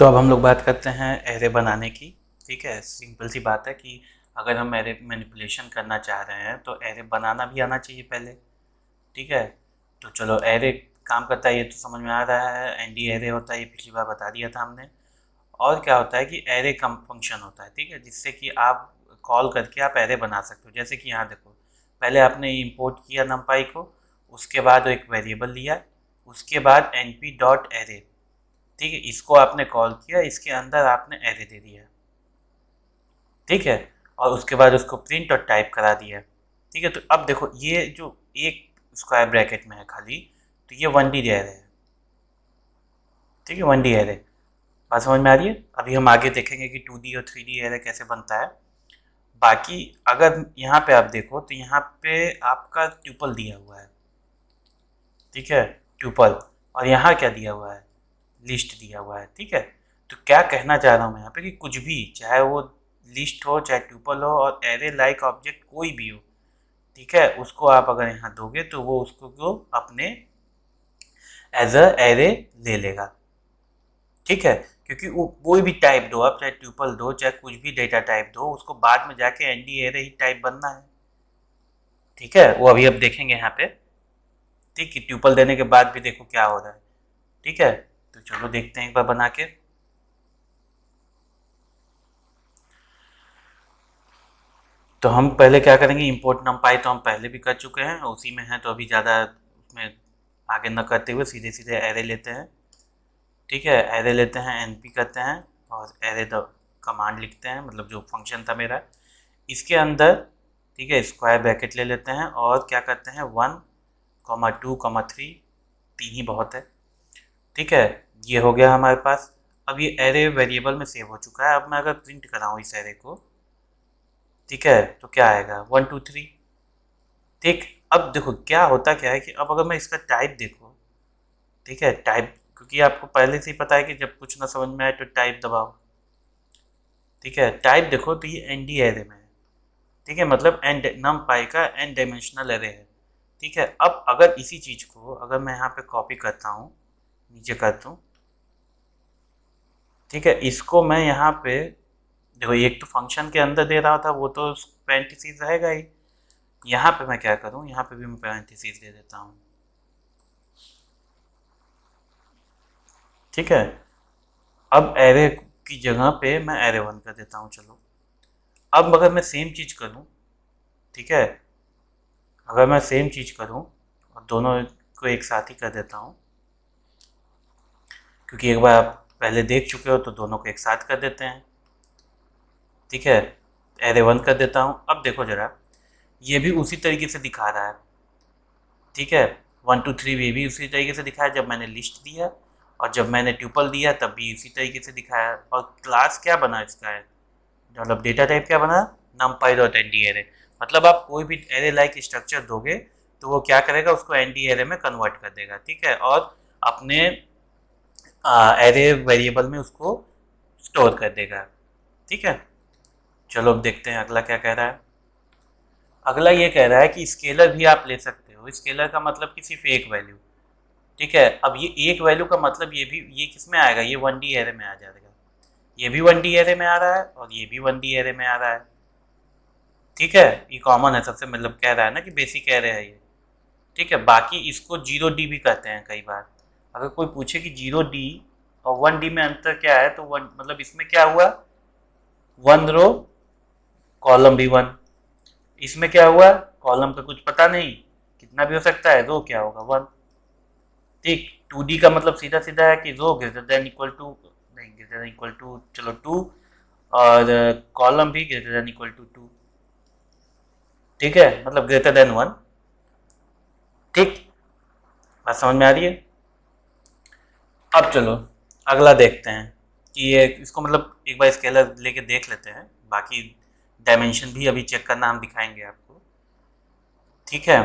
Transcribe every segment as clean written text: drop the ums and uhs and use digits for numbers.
तो अब हम लोग बात करते हैं एरे बनाने की। ठीक है, सिंपल सी बात है कि अगर हम एरे मैनिपुलेशन करना चाह रहे हैं तो एरे बनाना भी आना चाहिए पहले। ठीक है, तो चलो एरे काम करता है ये तो समझ में आ रहा है। एनडी एरे होता है, ये पिछली बार बता दिया था हमने। और क्या होता है कि एरे कम फंक्शन होता है, ठीक है, जिससे कि आप कॉल करके आप एरे बना सकते हो। जैसे कि यहाँ देखो, पहले आपने इंपोर्ट किया नमपाई को, उसके बाद एक वेरिएबल लिया, उसके बाद np डॉट एरे, ठीक है, इसको आपने कॉल किया, इसके अंदर आपने एरे दे दिया, ठीक है, और उसके बाद उसको प्रिंट और टाइप करा दिया। ठीक है, तो अब देखो ये जो एक स्क्वायर ब्रैकेट में है खाली, तो ये 1D एरे है। ठीक है, 1D एरे बात समझ में आ रही है। अभी हम आगे देखेंगे कि 2D और 3D एरे कैसे बनता है। बाकी अगर यहाँ पे आप देखो तो यहाँ पे आपका ट्यूपल दिया हुआ है, ठीक है, ट्यूपल, और यहाँ क्या दिया हुआ है, लिस्ट दिया हुआ है। ठीक है, तो क्या कहना चाह रहा हूँ मैं यहाँ पे कि कुछ भी, चाहे वो लिस्ट हो चाहे ट्यूपल हो और एरे लाइक ऑब्जेक्ट कोई भी हो, ठीक है, उसको आप अगर यहाँ दोगे तो वो उसको को अपने एज अ एरे ले लेगा। ठीक है, क्योंकि वो कोई भी टाइप दो आप, चाहे ट्यूपल दो चाहे कुछ भी डेटा टाइप दो, उसको बाद में जाके एनडी एरे ही टाइप बनना है। ठीक है, वो अभी अब देखेंगे यहाँ पे। ठीक है, ट्यूपल देने के बाद भी देखो क्या हो रहा है। ठीक है, तो चलो देखते हैं एक बार बना के। तो हम पहले क्या करेंगे, इंपोर्ट नमपाई तो हम पहले भी कर चुके हैं, उसी में है, तो अभी ज़्यादा उसमें आगे न करते हुए सीधे सीधे एरे लेते हैं। ठीक है, एरे लेते हैं, एनपी करते हैं और एरे द कमांड लिखते हैं, मतलब जो फंक्शन था मेरा, इसके अंदर, ठीक है, स्क्वायर ब्रैकेट ले लेते हैं और क्या करते हैं 1,2,3, तीन ही बहुत है। ठीक है, ये हो गया हमारे पास। अब ये एरे वेरिएबल में सेव हो चुका है। अब मैं अगर प्रिंट कराऊँ इस एरे को, ठीक है, तो क्या आएगा 1 2 3। ठीक, अब देखो क्या होता क्या है कि अब अगर मैं इसका टाइप देखूँ, ठीक है, टाइप, क्योंकि आपको पहले से ही पता है कि जब कुछ ना समझ में आए तो टाइप दबाओ। ठीक है, टाइप देखो तो ये एनडी एरे में है। ठीक है, मतलब एन नम पाई का एन डायमेंशनल एरे है। ठीक है, अब अगर इसी चीज़ को अगर मैं यहाँ पे कॉपी करता हूँ, नीचे करता हूँ, ठीक है, इसको मैं यहाँ पे देखो, एक तो फंक्शन के अंदर दे रहा था, वो तो पैरेंथेसिस रहेगा ही। यहाँ पे मैं क्या करूँ, यहाँ पे भी मैं पैरेंथेसिस दे देता हूँ। ठीक है, अब एरे की जगह पे मैं एरे 1 कर देता हूँ। चलो, अब अगर मैं सेम चीज़ करूँ, ठीक है, अगर मैं सेम चीज़ करूँ और दोनों को एक साथ ही कर देता हूँ, क्योंकि एक बार आप पहले देख चुके हो तो दोनों को एक साथ कर देते हैं। ठीक है, एरे 1 कर देता हूँ। अब देखो ज़रा, ये भी उसी तरीके से दिखा रहा है। ठीक है, 1 2 3 ये भी उसी तरीके से दिखाया जब मैंने लिस्ट दिया, और जब मैंने ट्यूपल दिया तब भी उसी तरीके से दिखाया। और क्लास क्या बना इसका है, मतलब डेटा टाइप क्या बना, numpy dot N D array. मतलब आप कोई भी एरे लाइक स्ट्रक्चर दोगे तो वो क्या करेगा, उसको एन डी एरे में कन्वर्ट कर देगा। ठीक है, और अपने एरे वेरिएबल में उसको स्टोर कर देगा। ठीक है, चलो अब देखते हैं अगला क्या कह रहा है। अगला ये कह रहा है कि स्केलर भी आप ले सकते हो। स्केलर का मतलब कि सिर्फ एक वैल्यू। ठीक है, अब ये एक वैल्यू का मतलब ये भी, ये किस में आएगा, ये 1D एरे में आ जाएगा। ये भी 1D एरे में आ रहा है और ये भी 1D एरे में आ रहा है। ठीक है, ये कॉमन है सबसे, मतलब कह रहा है ना कि बेसिक एरे है ये। ठीक है, बाकी इसको 0D भी कहते हैं कई बार। अगर कोई पूछे कि 0D और 1D में अंतर क्या है, तो वन मतलब इसमें क्या हुआ, 1 रो कॉलम भी 1। इसमें क्या हुआ, कॉलम का कुछ पता नहीं, कितना भी हो सकता है, रो क्या होगा 1। ठीक, 2D का मतलब सीधा सीधा है कि रो ग्रेटर देन इक्वल टू, नहीं ग्रेटर देन इक्वल टू, चलो 2, और कॉलम भी ग्रेटर देन इक्वल टू 2। ठीक है, मतलब ग्रेटर देन 1। ठीक, बात समझ में आ रही है। अब चलो अगला देखते हैं कि ये इसको, मतलब एक बार स्केलर लेके देख लेते हैं, बाकी डायमेंशन भी अभी चेक करना हम दिखाएंगे आपको। ठीक है,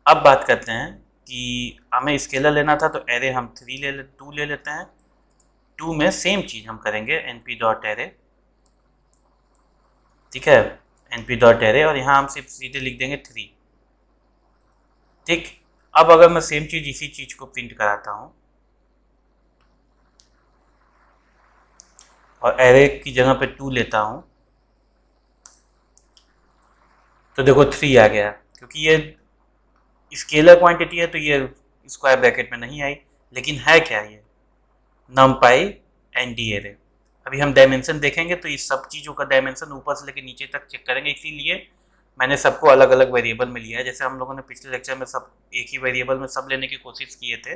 अब बात करते हैं कि हमें स्केलर लेना था तो एरे हम 2 ले लेते हैं। 2 में सेम चीज़ हम करेंगे, np डॉट एरे। ठीक है, np डॉट एरे, और यहाँ हम सिर्फ सीधे लिख देंगे 3। ठीक, अब अगर मैं सेम चीज़ इसी चीज़ को प्रिंट कराता हूँ, और एरे की जगह पे 2 लेता हूँ तो देखो 3 आ गया, क्योंकि ये स्केलर क्वांटिटी है तो ये स्क्वायर ब्रैकेट में नहीं आई। लेकिन है क्या ये? नमपाई एंड डी एरे। अभी हम डायमेंशन देखेंगे तो इस सब चीज़ों का डायमेंशन ऊपर से लेकर नीचे तक चेक करेंगे, इसीलिए मैंने सबको अलग अलग वेरिएबल में लिया है। जैसे हम लोगों ने पिछले लेक्चर में सब एक ही वेरिएबल में सब लेने की कोशिश किए थे,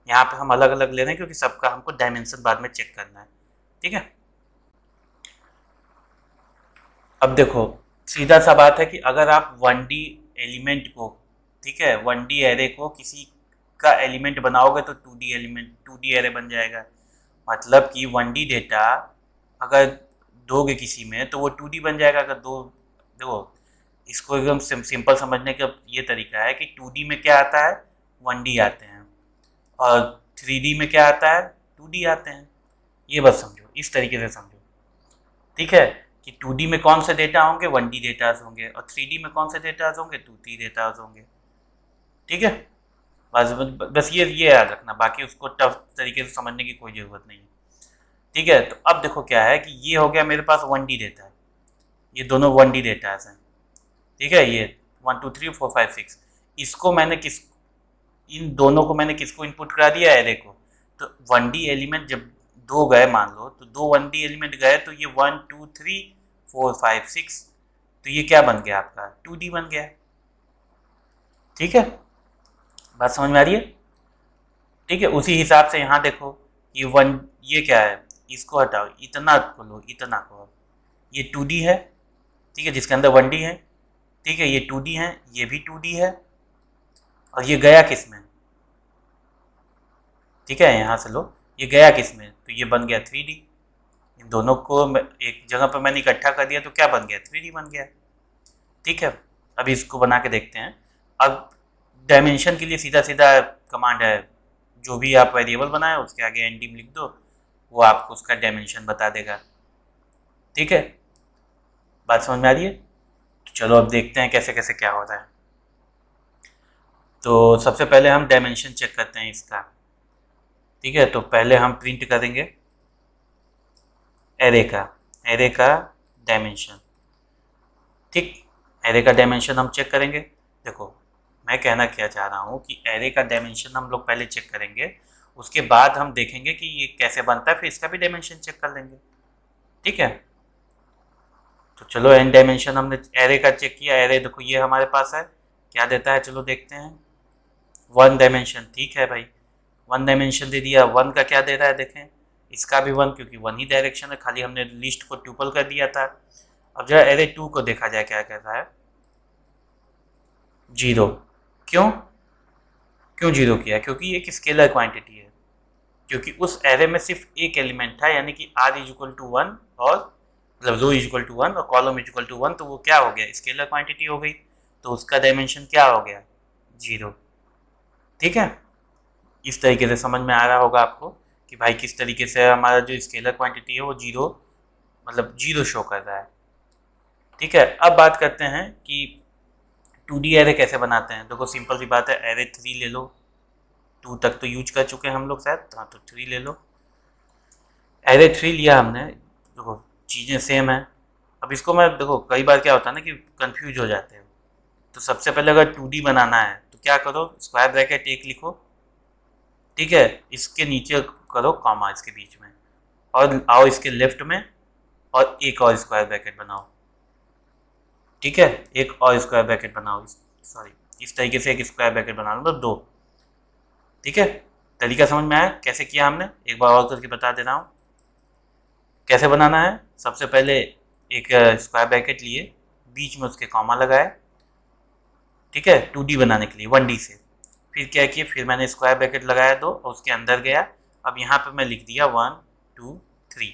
यहाँ पे हम अलग अलग ले रहे हैं क्योंकि सबका हमको डायमेंशन बाद में चेक करना है। ठीक है, अब देखो सीधा सा बात है कि अगर आप 1D एलिमेंट को, ठीक है, 1D एरे को किसी का एलिमेंट बनाओगे तो 2D एलिमेंट 2D एरे बन जाएगा। मतलब कि 1D डेटा अगर दोगे किसी में तो वो 2D बन जाएगा। अगर दो, देखो इसको एकदम सिंपल समझने का ये तरीका है कि 2D में क्या आता है, 1D आते हैं, और 3D में क्या आता है, 2D आते हैं। ये बस समझो, इस तरीके से समझो। ठीक है, कि 2D में कौन से डेटा होंगे, 1D डेटाज होंगे, और 3D में कौन से डेटाज होंगे, 2D डेटाज होंगे। ठीक है, बस बस ये याद रखना, बाकी उसको टफ तरीके से समझने की कोई ज़रूरत नहीं है। ठीक है, तो अब देखो क्या है कि ये हो गया मेरे पास 1D डेटा है, ये दोनों 1D डेटाज हैं। ठीक है, ये 1 2 3 4 5 6, इसको मैंने इन दोनों को मैंने किसको इनपुट करा दिया, एरे को। तो 1D एलिमेंट जब दो गए, मान लो तो दो 1D एलिमेंट गए, तो ये 1 2 3 4 5 6, तो ये क्या बन गया आपका, 2D बन गया। ठीक है, बात समझ में आ रही है? ठीक है, उसी हिसाब से यहाँ देखो ये ये क्या है, इसको हटाओ, इतना को लो, इतना को, ये 2D है। ठीक है, जिसके अंदर 1D है। ठीक है, ये 2D है, ये भी 2D है, और ये गया किस में, ठीक है, यहाँ से लो, ये गया किस में, तो ये बन गया 3D। इन दोनों को एक जगह पर मैंने इकट्ठा कर दिया तो क्या बन गया, 3D बन गया। ठीक है, अभी इसको बना के देखते हैं। अब डायमेंशन के लिए सीधा सीधा कमांड है, जो भी आप वेरिएबल बनाए उसके आगे एनडीम लिख दो, वो आपको उसका डायमेंशन बता देगा। ठीक है, बात समझ में आ रही है? तो चलो अब देखते हैं कैसे कैसे क्या हो रहा है। तो सबसे पहले हम डायमेंशन चेक करते हैं इसका। ठीक है, तो पहले हम प्रिंट करेंगे एरे का डायमेंशन। ठीक, एरे का डायमेंशन हम चेक करेंगे। देखो मैं कहना क्या चाह रहा हूँ कि एरे का डायमेंशन हम लोग पहले चेक करेंगे, उसके बाद हम देखेंगे कि ये कैसे बनता है, फिर इसका भी डायमेंशन चेक कर लेंगे। ठीक है, तो चलो एन डायमेंशन हमने एरे का चेक किया। एरे देखो ये हमारे पास है, क्या देता है, चलो देखते हैं। 1 डायमेंशन, ठीक है भाई, 1 डायमेंशन दे दिया। 1 का क्या दे रहा है देखें, इसका भी 1, क्योंकि 1 ही डायरेक्शन है, खाली हमने लिस्ट को ट्यूपल कर दिया था। अब जरा एरे 2 को देखा जाए क्या कहता है। 0, क्यों क्यों 0 किया, क्योंकि एक स्केलर क्वांटिटी है, क्योंकि उस एरे में सिर्फ एक एलिमेंट था, यानी कि r इज इक्वल टू 1 और मतलब रो इज इक्वल टू 1 और कॉलम इज इक्वल टू 1, तो वो क्या हो गया, स्केलर क्वांटिटी हो गई, तो उसका डायमेंशन क्या हो गया, 0। ठीक है, इस तरीके से समझ में आ रहा होगा आपको कि भाई किस तरीके से हमारा जो स्केलर क्वांटिटी है वो 0 मतलब 0 शो कर रहा है। ठीक है, अब बात करते हैं कि 2D एरे कैसे बनाते हैं। देखो सिंपल सी बात है, एरे 3 ले लो, 2 तक तो यूज कर चुके हैं हम लोग शायद, हाँ, तो 3 ले लो। एरे 3 लिया हमने, देखो चीज़ें सेम है। अब इसको मैं, देखो कई बार क्या होता है ना कि कंफ्यूज हो जाते हैं, तो सबसे पहले अगर 2D बनाना है तो क्या करो, स्क्वायर ब्रैकेट 1 लिखो। ठीक है, इसके नीचे करो कॉमा इसके बीच में, और आओ इसके लेफ्ट में और एक और स्क्वायर ब्रैकेट बनाओ। ठीक है, एक और स्क्वायर ब्रैकेट बनाओ, सॉरी इस तरीके से एक स्क्वायर ब्रैकेट बना लो, तो 2। ठीक है, तरीका समझ में आया कैसे किया हमने, एक बार और करके बता दे रहा हूँ कैसे बनाना है। सबसे पहले एक स्क्वायर ब्रैकेट लिए, बीच में उसके कॉमा लगाए। ठीक है, 2D बनाने के लिए 1D से, फिर क्या किया, फिर मैंने स्क्वायर ब्रैकेट लगाया 2 और उसके अंदर गया। अब यहाँ पे मैं लिख दिया 1 2 3।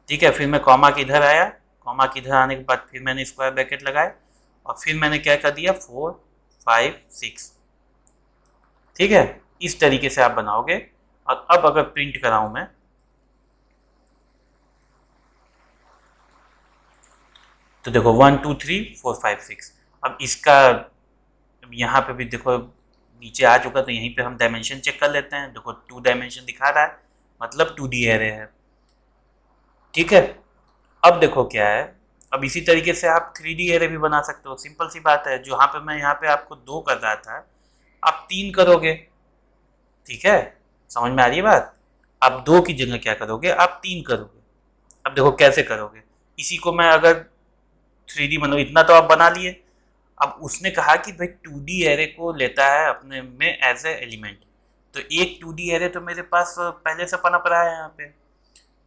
ठीक है, फिर मैं कॉमा के इधर आया, कॉमा के इधर आने के बाद फिर मैंने स्क्वायर ब्रैकेट लगाए, और फिर मैंने क्या कर दिया 4 5 6। ठीक है, इस तरीके से आप बनाओगे। और अब अगर प्रिंट कराऊं मैं, तो देखो 1 2 3 4 5 6। अब इसका यहाँ पे भी देखो नीचे आ चुका, तो यहीं पे हम डायमेंशन चेक कर लेते हैं। देखो 2 डायमेंशन दिखा रहा है, मतलब 2D एरे है। ठीक है। अब देखो क्या है, अब इसी तरीके से आप 3D एरे भी बना सकते हो। सिंपल सी बात है, जहाँ पे मैं यहाँ पे आपको 2 कर रहा था, आप 3 करोगे। ठीक है, समझ में आ रही है बात? आप 2 की जगह क्या करोगे, आप 3 करोगे। अब देखो कैसे करोगे। इसी को मैं अगर 3D बनो, इतना तो आप बना लिए। अब उसने कहा कि भाई 2D एरे को लेता है अपने में एज ए एलिमेंट। तो एक 2D एरे तो मेरे पास पहले से पनप रहा है यहाँ पे।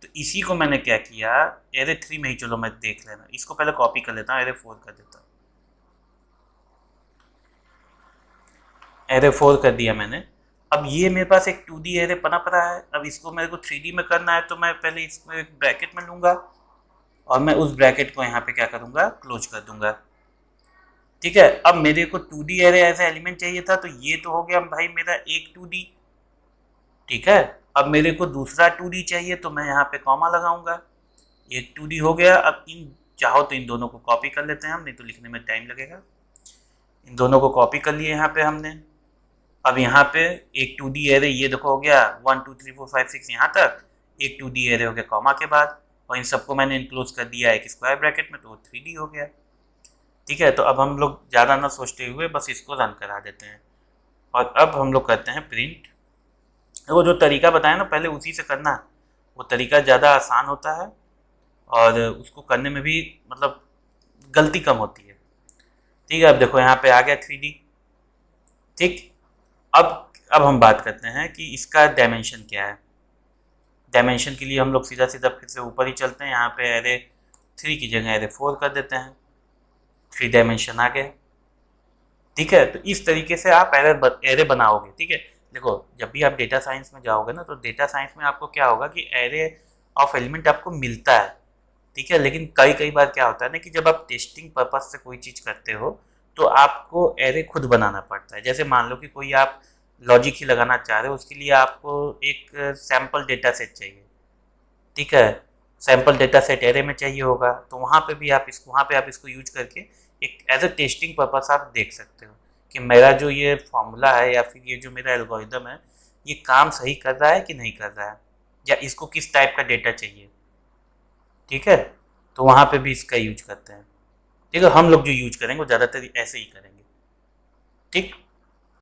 तो इसी को मैंने क्या किया, एरे 3 में ही, चलो मैं देख लेना, इसको पहले कॉपी कर लेता हूँ, एरे 4 कर देता हूँ। एरे 4 कर दिया मैंने। अब ये मेरे पास एक 2D एरे पनप रहा है। अब इसको मेरे को 3D में करना है, तो मैं पहले इसमें एक ब्रैकेट में लूंगा, और मैं उस ब्रैकेट को यहाँ पे क्या करूंगा, क्लोज कर दूंगा। ठीक है, अब मेरे को 2D एरे ऐसा एलिमेंट चाहिए था, तो ये तो हो गया भाई मेरा एक 2D। ठीक है, अब मेरे को दूसरा 2D चाहिए, तो मैं यहाँ पे कॉमा लगाऊंगा। ये 2D हो गया। अब इन चाहो तो इन दोनों को कॉपी कर लेते हैं हम, नहीं तो लिखने में टाइम लगेगा। इन दोनों को कॉपी कर लिए यहाँ पे हमने। अब यहाँ पे एक 2D एरे, ये देखो हो गया 1 2 3 4 5 6 यहाँ तक एक 2D एरे हो गया कॉमा के बाद। और इन सबको मैंने इनक्लोज कर दिया एक स्क्वायर ब्रैकेट में, तो वो 3D हो गया। ठीक है, तो अब हम लोग ज़्यादा ना सोचते हुए बस इसको रन करा देते हैं। और अब हम लोग करते हैं प्रिंट। वो जो तरीका बताया ना पहले, उसी से करना। वो तरीका ज़्यादा आसान होता है, और उसको करने में भी मतलब गलती कम होती है। ठीक है, अब देखो यहाँ पे आ गया 3D। ठीक, अब हम बात करते हैं कि इसका डायमेंशन क्या है। डायमेंशन के लिए हम लोग सीधा सीधा फिर से ऊपर ही चलते हैं, यहाँ पे एरे 3 की जगह एरे 4 कर देते हैं। 3 डायमेंशन आ गए। ठीक है, तो इस तरीके से आप एरे बनाओगे। ठीक है, देखो जब भी आप डेटा साइंस में जाओगे ना, तो डेटा साइंस में आपको क्या होगा कि एरे ऑफ एलिमेंट आपको मिलता है। ठीक है, लेकिन कई कई बार क्या होता है ना कि जब आप टेस्टिंग पर्पज से कोई चीज़ करते हो, तो आपको एरे खुद बनाना पड़ता है। जैसे मान लो कि कोई आप लॉजिक ही लगाना चाह रहे हो, उसके लिए आपको एक सैम्पल डेटा सेट चाहिए। ठीक है, सैम्पल डेटा सेट एरे में चाहिए होगा, तो वहाँ पे आप इसको यूज करके एक एज अ टेस्टिंग पर्पस आप देख सकते हो कि मेरा जो ये फॉर्मूला है या फिर ये जो मेरा एल्गोरिदम है, ये काम सही कर रहा है कि नहीं कर रहा है, या इसको किस टाइप का डेटा चाहिए। ठीक है, तो वहाँ पे भी इसका यूज करते हैं। ठीक है, हम लोग जो यूज करेंगे वो ज़्यादातर ऐसे ही करेंगे। ठीक।